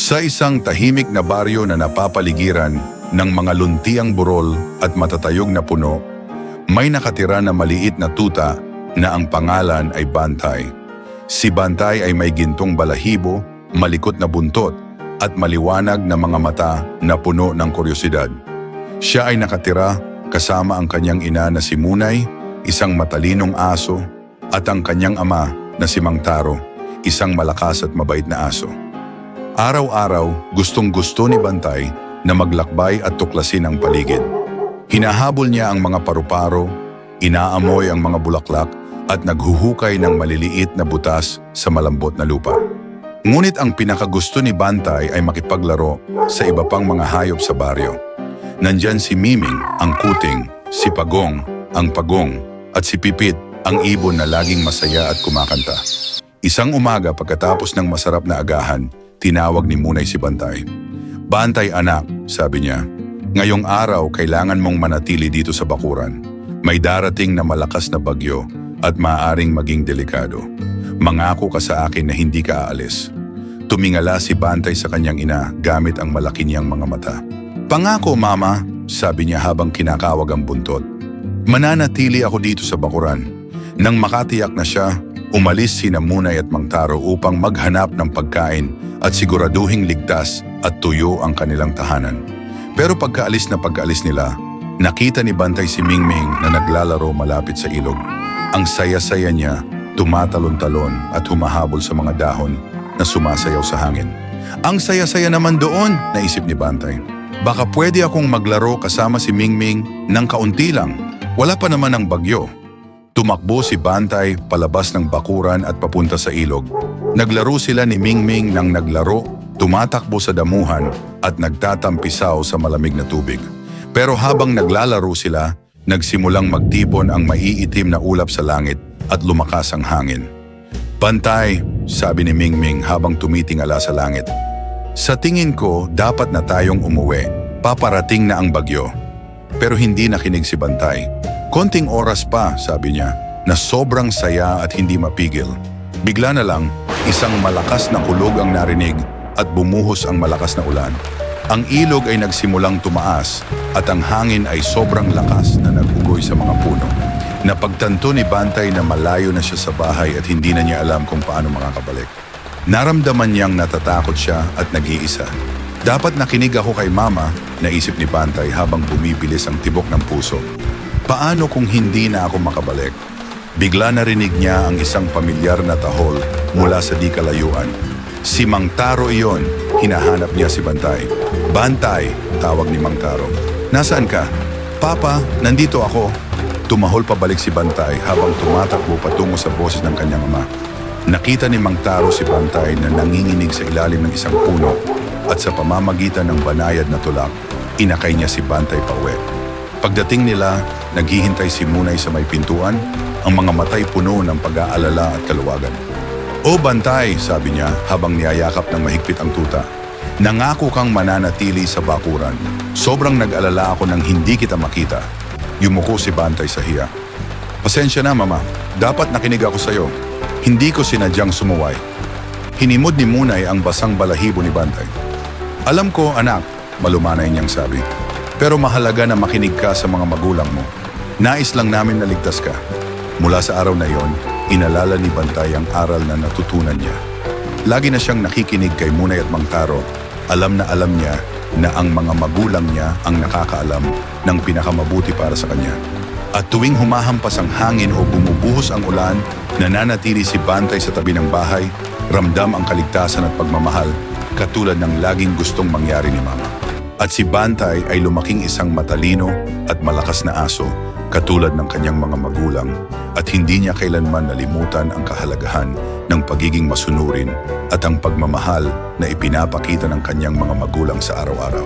Sa isang tahimik na baryo na napapaligiran ng mga luntiang burol at matatayog na puno, may nakatira na maliit na tuta na ang pangalan ay Bantay. Si Bantay ay may gintong balahibo, malikot na buntot at maliwanag na mga mata na puno ng kuryosidad. Siya ay nakatira kasama ang kanyang ina na si Munay, isang matalinong aso, at ang kanyang ama na si Mang Taro, isang malakas at mabait na aso. Araw-araw, gustong-gusto ni Bantay na maglakbay at tuklasin ang paligid. Hinahabol niya ang mga paru-paro, inaamoy ang mga bulaklak at naghuhukay ng maliliit na butas sa malambot na lupa. Ngunit ang pinakagusto ni Bantay ay makipaglaro sa iba pang mga hayop sa baryo. Nandyan si Miming, ang kuting, si Pagong, ang pagong, at si Pipit, ang ibon na laging masaya at kumakanta. Isang umaga pagkatapos ng masarap na agahan, tinawag ni Munay si Bantay. "Bantay anak," sabi niya, "ngayong araw kailangan mong manatili dito sa bakuran. May darating na malakas na bagyo at maaaring maging delikado. Mangako ka sa akin na hindi ka aalis." Tumingala si Bantay sa kanyang ina gamit ang malaki niyang mga mata. "Pangako, Mama," sabi niya habang kinakawag ang buntot. "Mananatili ako dito sa bakuran." Nang makatiyak na siya, umalis sina Munay at Mang Taro upang maghanap ng pagkain at siguraduhing ligtas at tuyo ang kanilang tahanan. Pero pagkaalis nila, nakita ni Bantay si Mingming na naglalaro malapit sa ilog. Ang saya-saya niya, tumatalon-talon at humahabol sa mga dahon na sumasayaw sa hangin. "Ang saya-saya naman doon," naisip ni Bantay. "Baka pwede akong maglaro kasama si Mingming ng kaunti lang. Wala pa naman ang bagyo." Tumakbo si Bantay palabas ng bakuran at papunta sa ilog. Naglaro sila ni Mingming ng naglaro, tumatakbo sa damuhan at nagtatampisaw sa malamig na tubig. Pero habang naglalaro sila, nagsimulang magtipon ang maiitim na ulap sa langit at lumakas ang hangin. "Bantay," sabi ni Mingming habang tumitingala sa langit. "Sa tingin ko, dapat na tayong umuwi. Paparating na ang bagyo." Pero hindi nakinig si Bantay. "Konting oras pa," sabi niya, na sobrang saya at hindi mapigil. Bigla na lang, isang malakas na kulog ang narinig at bumuhos ang malakas na ulan. Ang ilog ay nagsimulang tumaas at ang hangin ay sobrang lakas na nagugoy sa mga puno. Napagtanto ni Bantay na malayo na siya sa bahay at hindi na niya alam kung paano makakabalik. Naramdaman niyang natatakot siya at nag-iisa. "Dapat nakinig ako kay Mama," naisip ni Bantay habang bumibilis ang tibok ng puso. "Paano kung hindi na ako makabalik?" Bigla narinig niya ang isang pamilyar na tahol mula sa di kalayuan. Si Mang Taro iyon, hinahanap niya si Bantay. "Bantay," tawag ni Mang Taro. "Nasaan ka?" "Papa, nandito ako." Tumahol pabalik si Bantay habang tumatakbo patungo sa boses ng kanyang ama. Nakita ni Mang Taro si Bantay na nanginginig sa ilalim ng isang puno at sa pamamagitan ng banayad na tulak, inakay niya si Bantay pauwi. Pagdating nila, naghihintay si Munay sa may pintuan, ang mga matay puno ng pag-aalala at kaluwagan. "O Bantay," sabi niya habang niyayakap ng mahigpit ang tuta, "nangako kang mananatili sa bakuran. Sobrang nag-alala ako nang hindi kita makita." Yumuko si Bantay sa hiya. "Pasensya na, Mama. Dapat nakinig ako sa'yo. Hindi ko sinadyang sumuway." Hinimod ni Munay ang basang balahibo ni Bantay. "Alam ko, anak," malumanay niyang sabi. "Pero mahalaga na makinig ka sa mga magulang mo. Nais lang namin na ligtas ka." Mula sa araw na iyon, inalala ni Bantay ang aral na natutunan niya. Lagi na siyang nakikinig kay Munay at Mang Taro. Alam na niya na ang mga magulang niya ang nakakaalam ng pinakamabuti para sa kanya. At tuwing humahampas ang hangin o bumubuhos ang ulan, nananatili si Bantay sa tabi ng bahay, ramdam ang kaligtasan at pagmamahal, katulad ng laging gustong mangyari ni Mama. At si Bantay ay lumaking isang matalino at malakas na aso, katulad ng kanyang mga magulang, at hindi niya kailanman nalimutan ang kahalagahan ng pagiging masunurin at ang pagmamahal na ipinapakita ng kanyang mga magulang sa araw-araw.